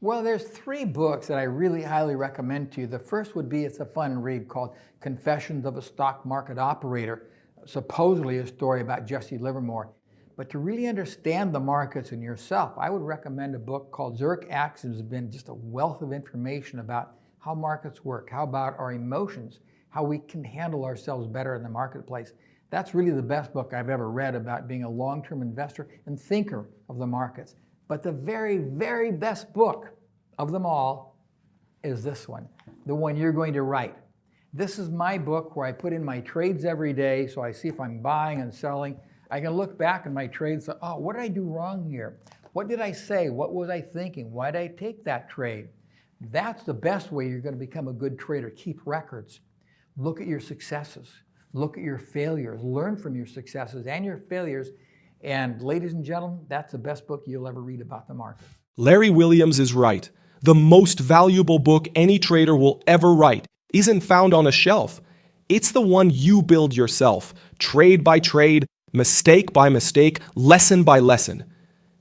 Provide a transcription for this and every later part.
Well, there's three books that I really highly recommend to you. The first would be, it's a fun read called Confessions of a Stock Market Operator, supposedly a story about Jesse Livermore. But to really understand the markets and yourself, I would recommend a book called Zurich Axioms. It's been just a wealth of information about how markets work, how about our emotions, how we can handle ourselves better in the marketplace. That's really the best book I've ever read about being a long-term investor and thinker of the markets. But the very, very best book of them all is this one, the one you're going to write. This is my book where I put in my trades every day, so I see if I'm buying and selling. I can look back at my trades and say, oh, what did I do wrong here? What did I say? What was I thinking? Why did I take that trade? That's the best way you're going to become a good trader. Keep records. Look at your successes. Look at your failures. Learn from your successes and your failures. And ladies and gentlemen, that's the best book you'll ever read about the market. Larry Williams is right. The most valuable book any trader will ever write isn't found on a shelf. It's the one you build yourself, trade by trade, mistake by mistake, lesson by lesson.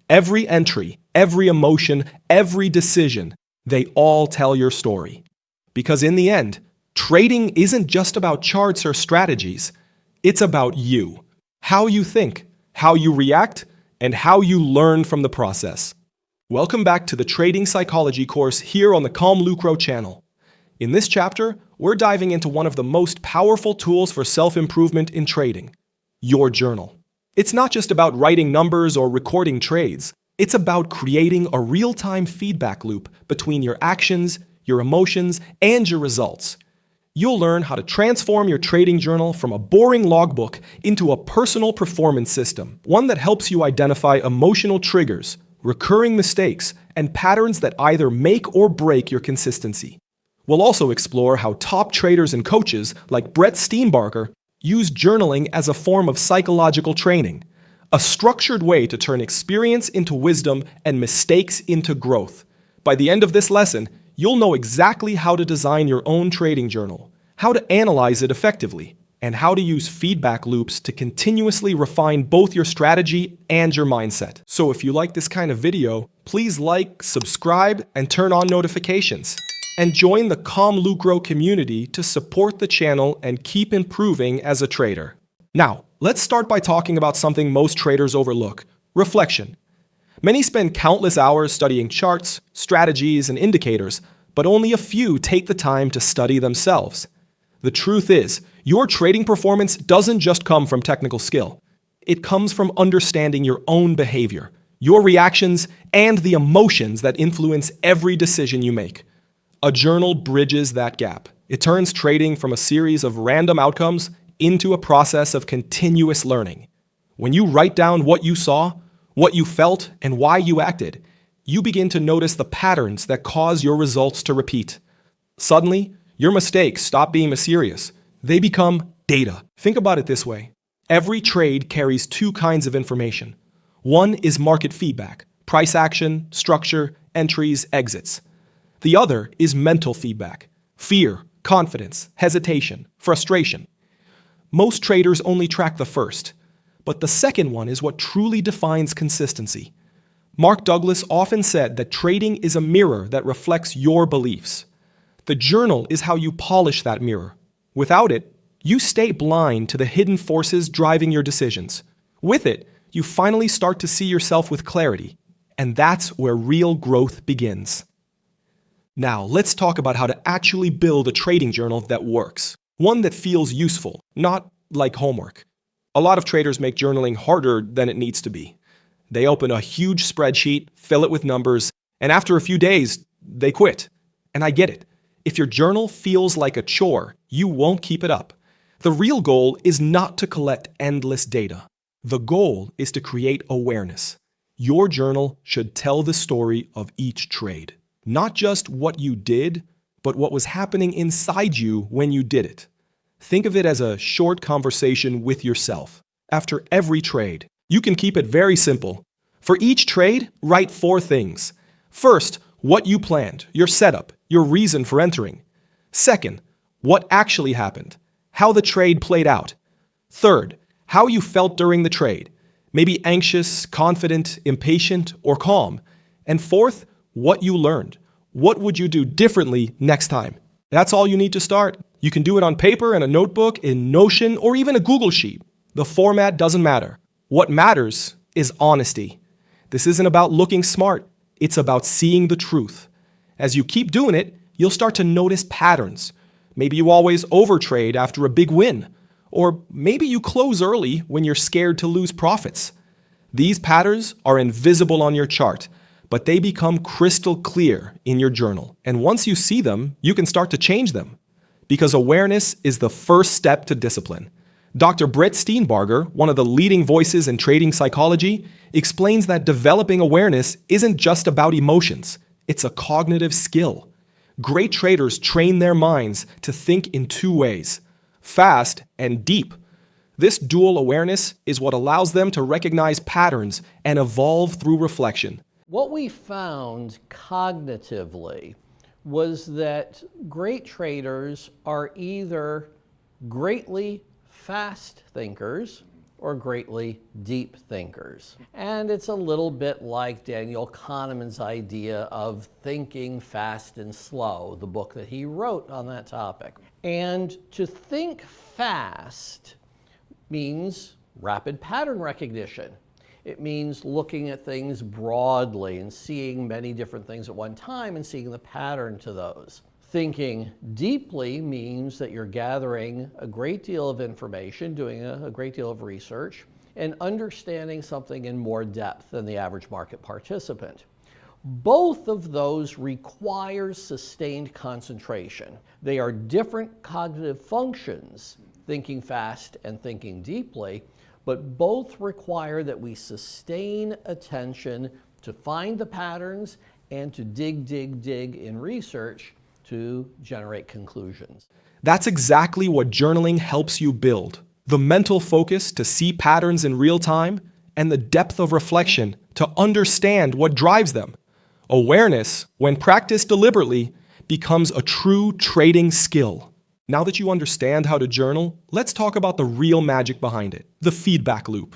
Every entry, every emotion, every decision, they all tell your story. Because in the end, trading isn't just about charts or strategies. It's about you, how you think, how you react, and how you learn from the process. Welcome back to the Trading Psychology course here on the ComLucro channel. In this chapter, we're diving into one of the most powerful tools for self-improvement in trading, your journal. It's not just about writing numbers or recording trades. It's about creating a real-time feedback loop between your actions, your emotions, and your results. You'll learn how to transform your trading journal from a boring logbook into a personal performance system, one that helps you identify emotional triggers, recurring mistakes, and patterns that either make or break your consistency. We'll also explore how top traders and coaches like Steenbarger use journaling as a form of psychological training, a structured way to turn experience into wisdom and mistakes into growth. By the end of this lesson, you'll know exactly how to design your own trading journal, how to analyze it effectively, and how to use feedback loops to continuously refine both your strategy and your mindset. So if you like this kind of video, please like, subscribe, and turn on notifications. And join the ComLucro community to support the channel and keep improving as a trader. Now, let's start by talking about something most traders overlook: reflection. Many spend countless hours studying charts, strategies, and indicators, but only a few take the time to study themselves. The truth is, your trading performance doesn't just come from technical skill. It comes from understanding your own behavior, your reactions, and the emotions that influence every decision you make. A journal bridges that gap. It turns trading from a series of random outcomes into a process of continuous learning. When you write down what you saw, what you felt, and why you acted, you begin to notice the patterns that cause your results to repeat. Suddenly, your mistakes stop being mysterious. They become data. Think about it this way. Every trade carries two kinds of information. One is market feedback, price action, structure, entries, exits. The other is mental feedback, fear, confidence, hesitation, frustration. Most traders only track the first, but the second one is what truly defines consistency. Mark Douglas often said that trading is a mirror that reflects your beliefs. The journal is how you polish that mirror. Without it, you stay blind to the hidden forces driving your decisions. With it, you finally start to see yourself with clarity, and that's where real growth begins. Now, let's talk about how to actually build a trading journal that works. One that feels useful, not like homework. A lot of traders make journaling harder than it needs to be. They open a huge spreadsheet, fill it with numbers, and after a few days, they quit. And I get it. If your journal feels like a chore, you won't keep it up. The real goal is not to collect endless data. The goal is to create awareness. Your journal should tell the story of each trade. Not just what you did, but what was happening inside you when you did it. Think of it as a short conversation with yourself. After every trade, you can keep it very simple. For each trade, write 4 things. First, what you planned, your setup, your reason for entering. Second, what actually happened, how the trade played out. Third, how you felt during the trade, maybe anxious, confident, impatient, or calm. And fourth, what you learned. What would you do differently next time? That's all you need to start. You can do it on paper, in a notebook, in Notion, or even a Google Sheet. The format doesn't matter. What matters is honesty. This isn't about looking smart. It's about seeing the truth. As you keep doing it, you'll start to notice patterns. Maybe you always overtrade after a big win. Or maybe you close early when you're scared to lose profits. These patterns are invisible on your chart, but they become crystal clear in your journal. And once you see them, you can start to change them. Because awareness is the first step to discipline. Dr. Brett Steenbarger, one of the leading voices in trading psychology, explains that developing awareness isn't just about emotions. It's a cognitive skill. Great traders train their minds to think in two ways: fast and deep. This dual awareness is what allows them to recognize patterns and evolve through reflection. What we found cognitively was that great traders are either greatly fast thinkers or greatly deep thinkers. And it's a little bit like Daniel Kahneman's idea of thinking fast and slow, the book that he wrote on that topic. And to think fast means rapid pattern recognition. It means looking at things broadly and seeing many different things at one time and seeing the pattern to those. Thinking deeply means that you're gathering a great deal of information, doing a great deal of research, and understanding something in more depth than the average market participant. Both of those require sustained concentration. They are different cognitive functions, thinking fast and thinking deeply, but both require that we sustain attention to find the patterns and to dig in research to generate conclusions. That's exactly what journaling helps you build. The mental focus to see patterns in real time and the depth of reflection to understand what drives them. Awareness, when practiced deliberately, becomes a true trading skill. Now that you understand how to journal, let's talk about the real magic behind it, the feedback loop.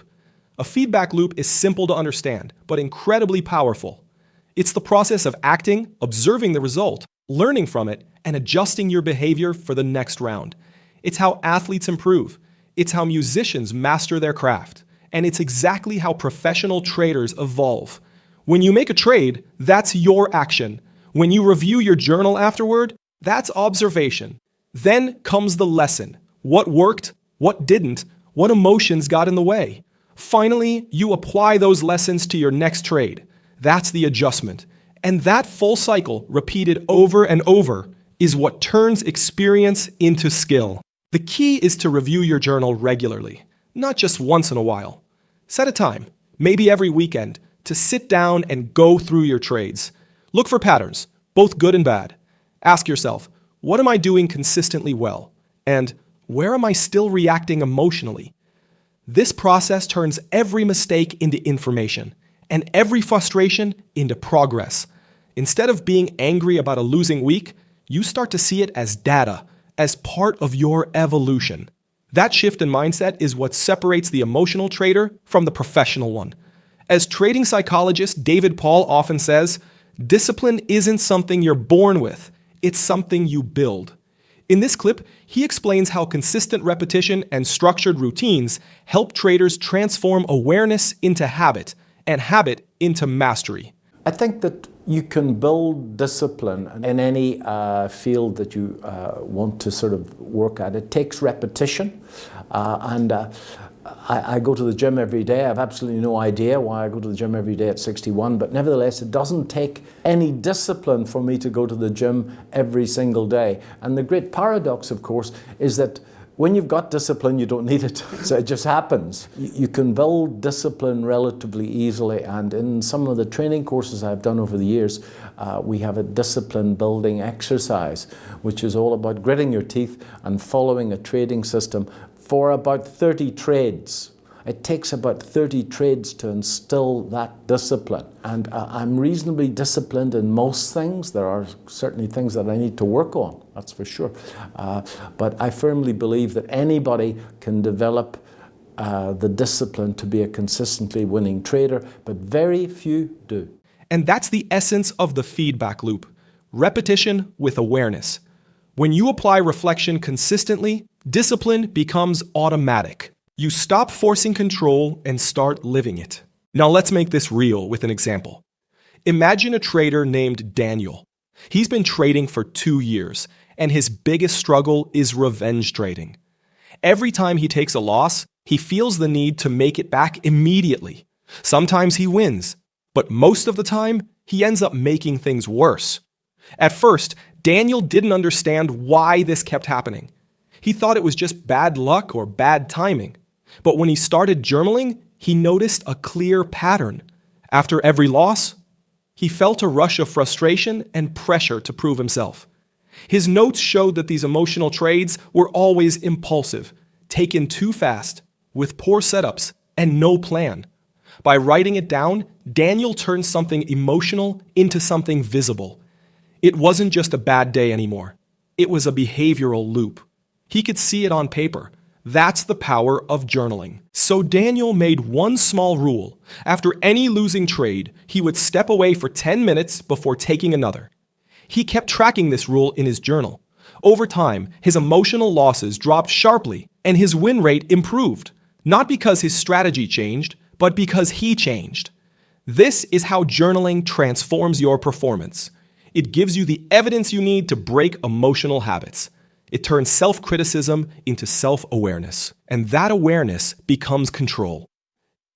A feedback loop is simple to understand, but incredibly powerful. It's the process of acting, observing the result, learning from it, and adjusting your behavior for the next round. It's how athletes improve. It's how musicians master their craft. And it's exactly how professional traders evolve. When you make a trade, that's your action. When you review your journal afterward, that's observation. Then comes the lesson. What worked? What didn't? What emotions got in the way? Finally, you apply those lessons to your next trade. That's the adjustment. And that full cycle, repeated over and over, is what turns experience into skill. The key is to review your journal regularly, not just once in a while. Set a time, maybe every weekend, to sit down and go through your trades. Look for patterns, both good and bad. Ask yourself, what am I doing consistently well? And where am I still reacting emotionally? This process turns every mistake into information and every frustration into progress. Instead of being angry about a losing week, you start to see it as data, as part of your evolution. That shift in mindset is what separates the emotional trader from the professional one. As trading psychologist David Paul often says, discipline isn't something you're born with, it's something you build. In this clip, he explains how consistent repetition and structured routines help traders transform awareness into habit and habit into mastery. I think that you can build discipline in any field that you want to sort of work at. It takes repetition, I go to the gym every day. I have absolutely no idea why I go to the gym every day at 61, but nevertheless, it doesn't take any discipline for me to go to the gym every single day. And the great paradox, of course, is that when you've got discipline, you don't need it. So it just happens. You can build discipline relatively easily. And in some of the training courses I've done over the years, we have a discipline building exercise, which is all about gritting your teeth and following a trading system for about 30 trades. It takes about 30 trades to instill that discipline. And I'm reasonably disciplined in most things. There are certainly things that I need to work on, that's for sure. But I firmly believe that anybody can develop the discipline to be a consistently winning trader, but very few do. And that's the essence of the feedback loop. Repetition with awareness. When you apply reflection consistently, discipline becomes automatic. You stop forcing control and start living it. Now let's make this real with an example. Imagine a trader named Daniel. He's been trading for 2 years, and his biggest struggle is revenge trading. Every time he takes a loss, he feels the need to make it back immediately. Sometimes he wins, but most of the time, he ends up making things worse. At first, Daniel didn't understand why this kept happening. He thought it was just bad luck or bad timing. But when he started journaling, he noticed a clear pattern. After every loss, he felt a rush of frustration and pressure to prove himself. His notes showed that these emotional trades were always impulsive, taken too fast, with poor setups and no plan. By writing it down, Daniel turned something emotional into something visible. It wasn't just a bad day anymore. It was a behavioral loop. He could see it on paper. That's the power of journaling. So Daniel made one small rule. After any losing trade, he would step away for 10 minutes before taking another. He kept tracking this rule in his journal. Over time, his emotional losses dropped sharply and his win rate improved. Not because his strategy changed, but because he changed. This is how journaling transforms your performance. It gives you the evidence you need to break emotional habits. It turns self-criticism into self-awareness, and that awareness becomes control.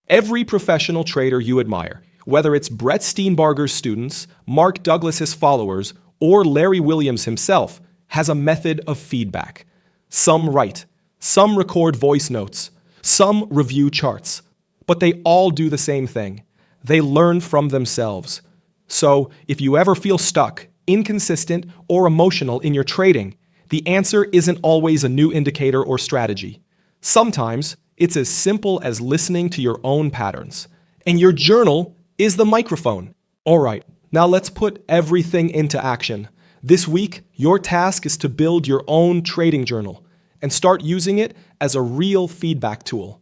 Every professional trader you admire, whether it's Brett Steenbarger's students, Mark Douglas's followers, or Larry Williams himself, has a method of feedback. Some write, some record voice notes, some review charts, but they all do the same thing. They learn from themselves. So, if you ever feel stuck, inconsistent, or emotional in your trading, the answer isn't always a new indicator or strategy. Sometimes, it's as simple as listening to your own patterns. And your journal is the microphone. All right, now let's put everything into action. This week, your task is to build your own trading journal and start using it as a real feedback tool.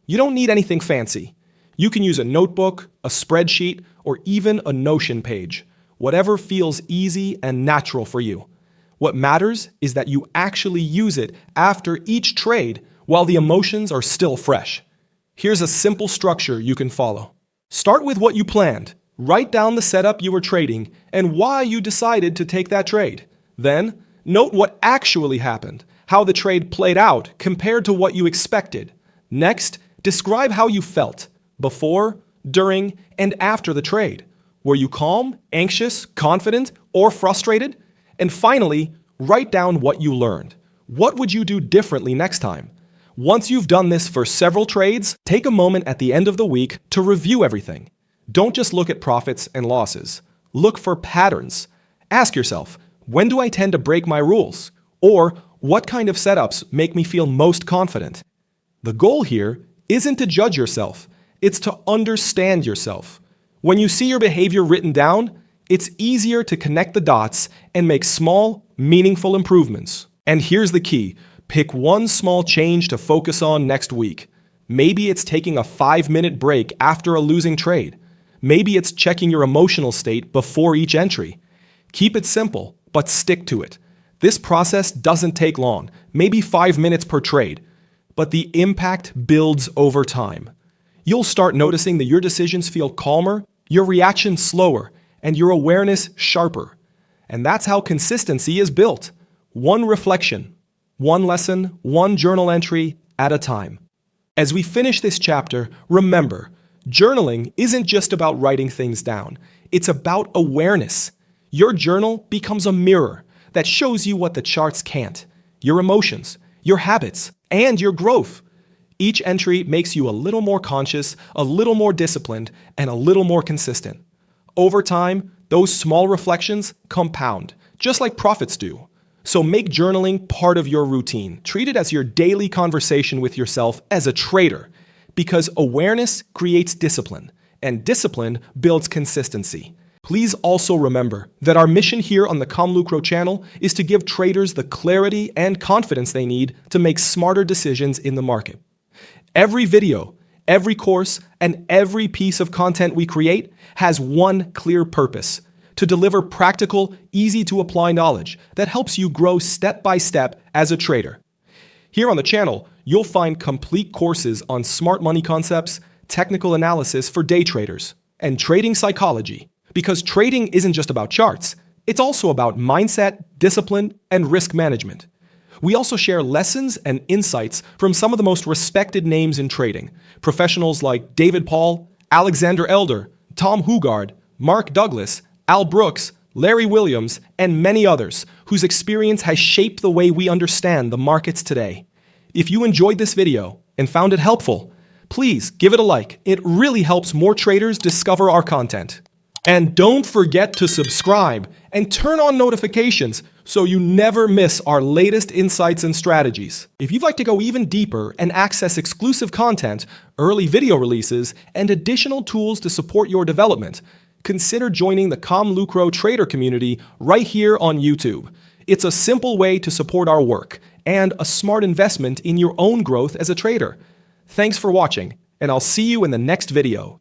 You don't need anything fancy. You can use a notebook, a spreadsheet, or even a Notion page. Whatever feels easy and natural for you. What matters is that you actually use it after each trade while the emotions are still fresh. Here's a simple structure you can follow. Start with what you planned. Write down the setup you were trading and why you decided to take that trade. Then, note what actually happened, how the trade played out compared to what you expected. Next, describe how you felt before, during, and after the trade. Were you calm, anxious, confident, or frustrated? And finally, write down what you learned. What would you do differently next time? Once you've done this for several trades, take a moment at the end of the week to review everything. Don't just look at profits and losses. Look for patterns. Ask yourself, when do I tend to break my rules? Or what kind of setups make me feel most confident? The goal here isn't to judge yourself. It's to understand yourself. When you see your behavior written down, it's easier to connect the dots and make small, meaningful improvements. And here's the key. Pick one small change to focus on next week. Maybe it's taking a 5-minute break after a losing trade. Maybe it's checking your emotional state before each entry. Keep it simple, but stick to it. This process doesn't take long, maybe 5 minutes per trade, but the impact builds over time. You'll start noticing that your decisions feel calmer, your reactions slower, and your awareness sharper. And that's how consistency is built. One reflection, one lesson, one journal entry at a time. As we finish this chapter, remember, journaling isn't just about writing things down. It's about awareness. Your journal becomes a mirror that shows you what the charts can't. Your emotions, your habits, and your growth. Each entry makes you a little more conscious, a little more disciplined, and a little more consistent. Over time, those small reflections compound, just like profits do. So make journaling part of your routine. Treat it as your daily conversation with yourself as a trader, because awareness creates discipline, and discipline builds consistency. Please also remember that our mission here on the ComLucro channel is to give traders the clarity and confidence they need to make smarter decisions in the market. Every video, Every course and every piece of content we create has one clear purpose: to deliver practical, easy-to-apply knowledge that helps you grow step by step as a trader. Here on the channel, you'll find complete courses on smart money concepts, technical analysis for day traders, and trading psychology, because trading isn't just about charts, it's also about mindset, discipline, and risk management. We also share lessons and insights from some of the most respected names in trading, professionals like David Paul, Alexander Elder, Tom Hugard, Mark Douglas, Al Brooks, Larry Williams, and many others whose experience has shaped the way we understand the markets today. If you enjoyed this video and found it helpful, please give it a like. It really helps more traders discover our content. And don't forget to subscribe and turn on notifications so you never miss our latest insights and strategies. If you'd like to go even deeper and access exclusive content, early video releases, and additional tools to support your development, consider joining the ComLucro trader community right here on YouTube. It's a simple way to support our work and a smart investment in your own growth as a trader. Thanks for watching, and I'll see you in the next video.